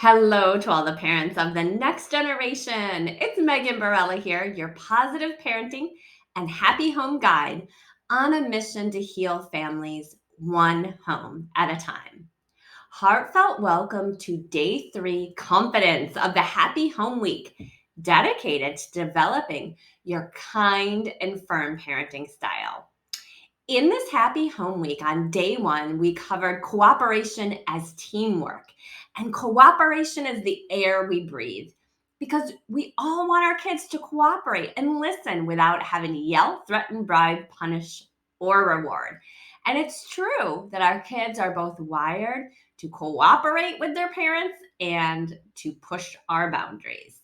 Hello to all the parents of the next generation. It's Megan Barella here, your positive parenting and happy home guide on a mission to heal families one home at a time. Heartfelt welcome to day 3 confidence of the Happy Home Week, dedicated to developing your kind and firm parenting style. In this Happy Home Week, on day 1, we covered cooperation as teamwork. And cooperation is the air we breathe because we all want our kids to cooperate and listen without having to yell, threaten, bribe, punish, or reward. And it's true that our kids are both wired to cooperate with their parents and to push our boundaries.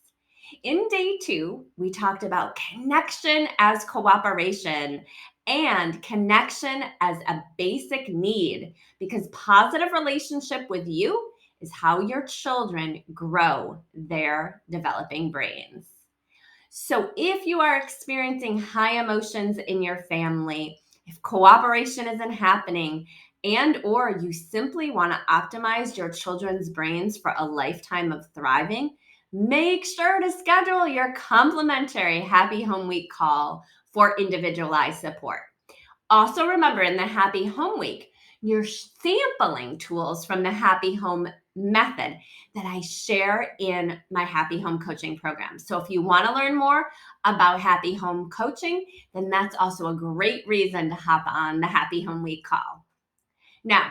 In day 2, we talked about connection as cooperation and connection as a basic need, because positive relationship with you is how your children grow their developing brains. So if you are experiencing high emotions in your family, if cooperation isn't happening, and or you simply want to optimize your children's brains for a lifetime of thriving, make sure to schedule your complimentary Happy Home Week call for individualized support. Also, remember, in the Happy Home Week, you're sampling tools from the Happy Home method that I share in my Happy Home coaching program. So if you want to learn more about Happy Home coaching, then that's also a great reason to hop on the Happy Home Week call. Now,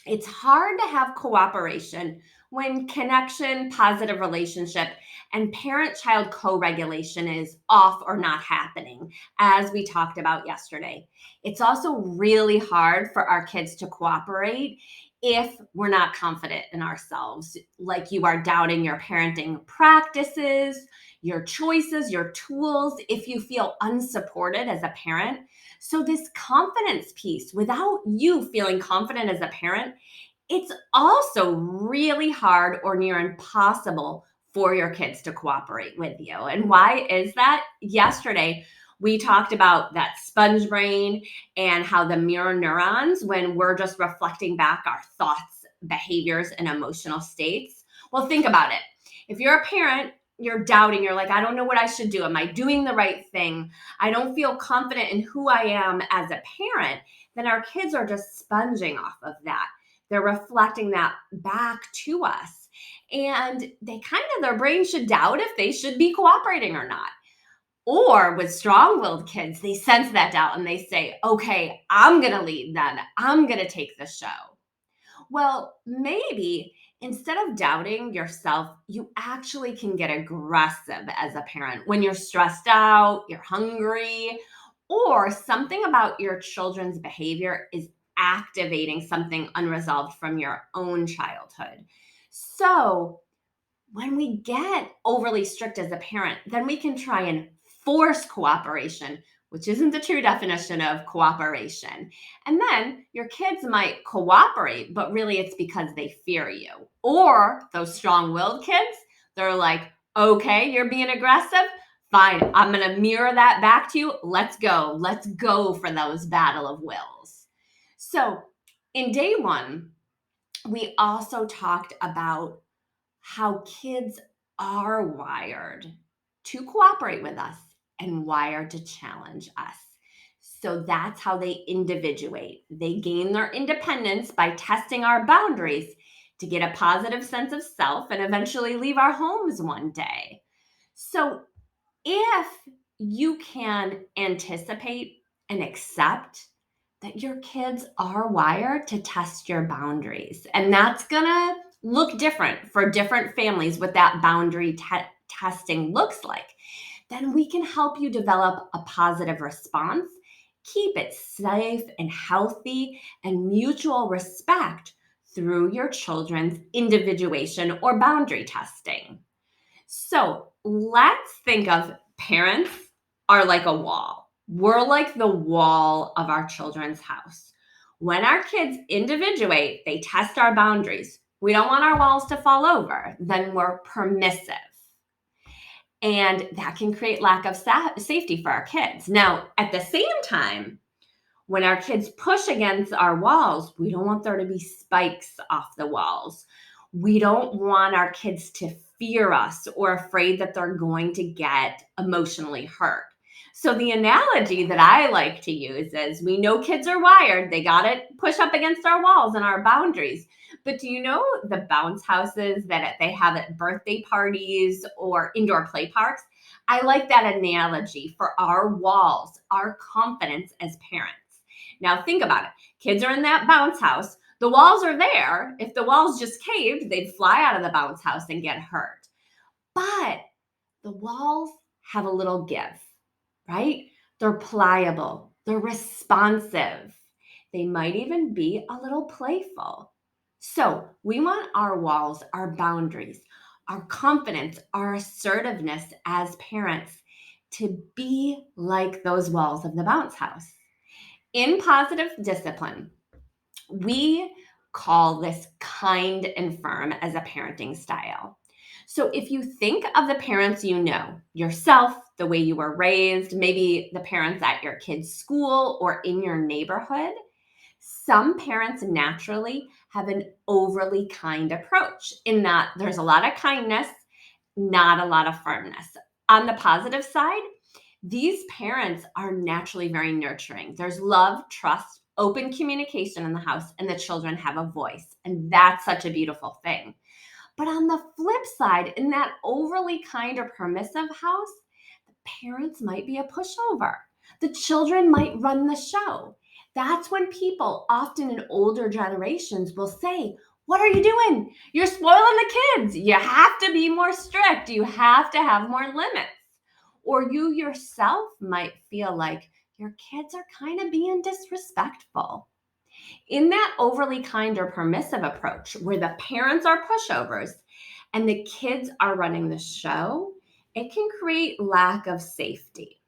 it's hard to have cooperation when connection, positive relationship, and parent-child co-regulation is off or not happening, as we talked about yesterday. It's also really hard for our kids to cooperate if we're not confident in ourselves, like you are doubting your parenting practices, your choices, your tools, if you feel unsupported as a parent. So this confidence piece, without you feeling confident as a parent, it's also really hard or near impossible for your kids to cooperate with you. And why is that? Yesterday, we talked about that sponge brain and how the mirror neurons, when we're just reflecting back our thoughts, behaviors, and emotional states. Well, think about it. If you're a parent, you're doubting, you're like, I don't know what I should do. Am I doing the right thing? I don't feel confident in who I am as a parent. Then our kids are just sponging off of that. They're reflecting that back to us. And their brain should doubt if they should be cooperating or not. Or with strong-willed kids, they sense that doubt and they say, okay, I'm going to lead then. I'm going to take the show. Well, maybe instead of doubting yourself, you actually can get aggressive as a parent when you're stressed out, you're hungry, or something about your children's behavior is activating something unresolved from your own childhood. So, when we get overly strict as a parent, then we can try and force cooperation, which isn't the true definition of cooperation. And then your kids might cooperate, but really it's because they fear you. Or those strong-willed kids, they're like, okay, you're being aggressive. Fine, I'm going to mirror that back to you. Let's go. Let's go for those battle of wills. So in day 1, we also talked about how kids are wired to cooperate with us and wired to challenge us. So that's how they individuate. They gain their independence by testing our boundaries to get a positive sense of self and eventually leave our homes one day. So if you can anticipate and accept that your kids are wired to test your boundaries, and that's going to look different for different families, what that boundary testing looks like, then we can help you develop a positive response, keep it safe and healthy, and mutual respect through your children's individuation or boundary testing. So let's think of parents are like a wall. We're like the wall of our children's house. When our kids individuate, they test our boundaries. We don't want our walls to fall over. Then we're permissive. And that can create lack of safety for our kids. Now, at the same time, when our kids push against our walls, we don't want there to be spikes off the walls. We don't want our kids to fear us or afraid that they're going to get emotionally hurt. So the analogy that I like to use is, we know kids are wired. They got to push up against our walls and our boundaries. But do you know the bounce houses that they have at birthday parties or indoor play parks? I like that analogy for our walls, our confidence as parents. Now think about it. Kids are in that bounce house. The walls are there. If the walls just caved, they'd fly out of the bounce house and get hurt. But the walls have a little give, right? They're pliable, they're responsive. They might even be a little playful. So we want our walls, our boundaries, our confidence, our assertiveness as parents to be like those walls of the bounce house. In positive discipline, we call this kind and firm as a parenting style. So if you think of the parents you know, yourself, the way you were raised, maybe the parents at your kid's school or in your neighborhood, some parents naturally have an overly kind approach in that there's a lot of kindness, not a lot of firmness. On the positive side, these parents are naturally very nurturing. There's love, trust, open communication in the house, and the children have a voice. And that's such a beautiful thing. But on the flip side, in that overly kind or permissive house, the parents might be a pushover. The children might run the show. That's when people, often in older generations, will say, "What are you doing? You're spoiling the kids. You have to be more strict. You have to have more limits." Or you yourself might feel like your kids are kind of being disrespectful. In that overly kind or permissive approach, where the parents are pushovers and the kids are running the show, it can create lack of safety.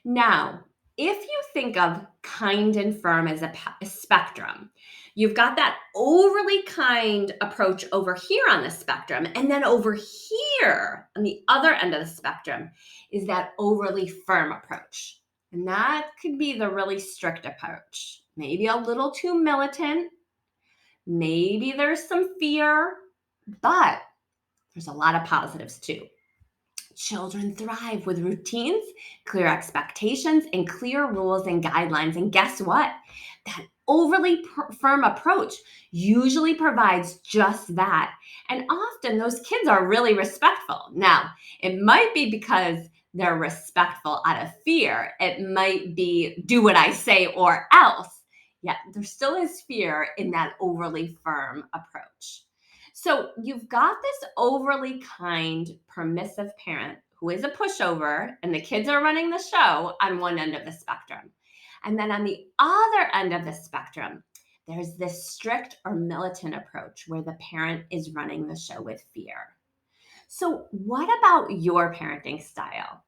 Now, if you think of kind and firm as a spectrum, you've got that overly kind approach over here on the spectrum, and then over here on the other end of the spectrum is that overly firm approach. And that could be the really strict approach, maybe a little too militant, maybe there's some fear, but there's a lot of positives too. Children thrive with routines, clear expectations, and clear rules and guidelines. And guess what? That overly firm approach usually provides just that. And often those kids are really respectful. Now, it might be because they're respectful out of fear. It might be do what I say or else. Yet there still is fear in that overly firm approach. So you've got this overly kind, permissive parent who is a pushover, and the kids are running the show on one end of the spectrum. And then on the other end of the spectrum, there's this strict or militant approach where the parent is running the show with fear. So, what about your parenting style?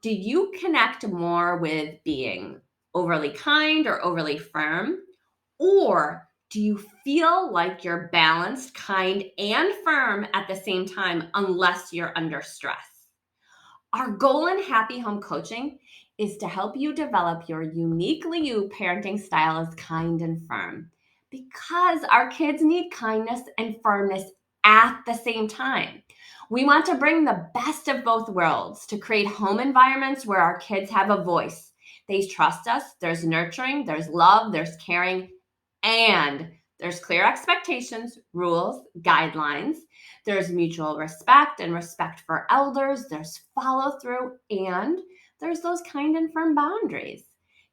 Do you connect more with being overly kind or overly firm? Or do you feel like you're balanced, kind, and firm at the same time unless you're under stress? Our goal in Happy Home Coaching is to help you develop your uniquely you parenting style as kind and firm because our kids need kindness and firmness at the same time. We want to bring the best of both worlds to create home environments where our kids have a voice. They trust us, there's nurturing, there's love, there's caring, and there's clear expectations, rules, guidelines. There's mutual respect and respect for elders. There's follow through, and there's those kind and firm boundaries.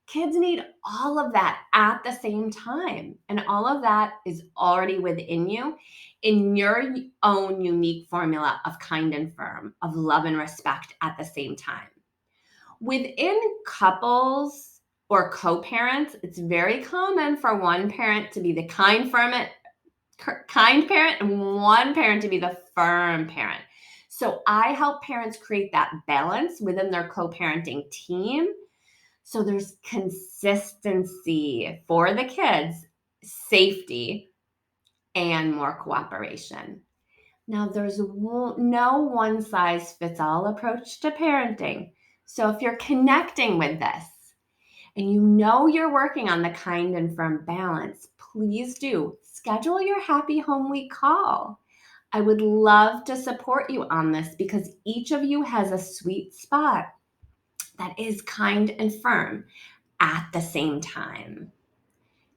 Kids need all of that at the same time. And all of that is already within you in your own unique formula of kind and firm, of love and respect at the same time. Within couples or co-parents, it's very common for one parent to be the kind parent and one parent to be the firm parent. So I help parents create that balance within their co-parenting team. So there's consistency for the kids, safety, and more cooperation. Now, there's no one size fits all approach to parenting. So if you're connecting with this and you know you're working on the kind and firm balance, please do schedule your Happy Home Week call. I would love to support you on this because each of you has a sweet spot that is kind and firm at the same time.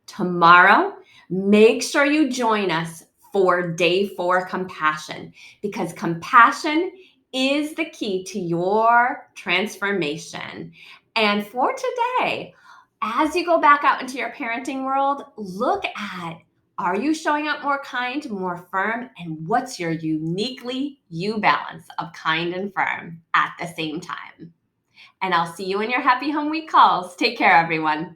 Tomorrow, make sure you join us for day 4 compassion, because compassion is the key to your transformation. And for today, as you go back out into your parenting world, look at, are you showing up more kind, more firm? And what's your uniquely you balance of kind and firm at the same time? And I'll see you in your Happy Home Week calls. Take care, everyone.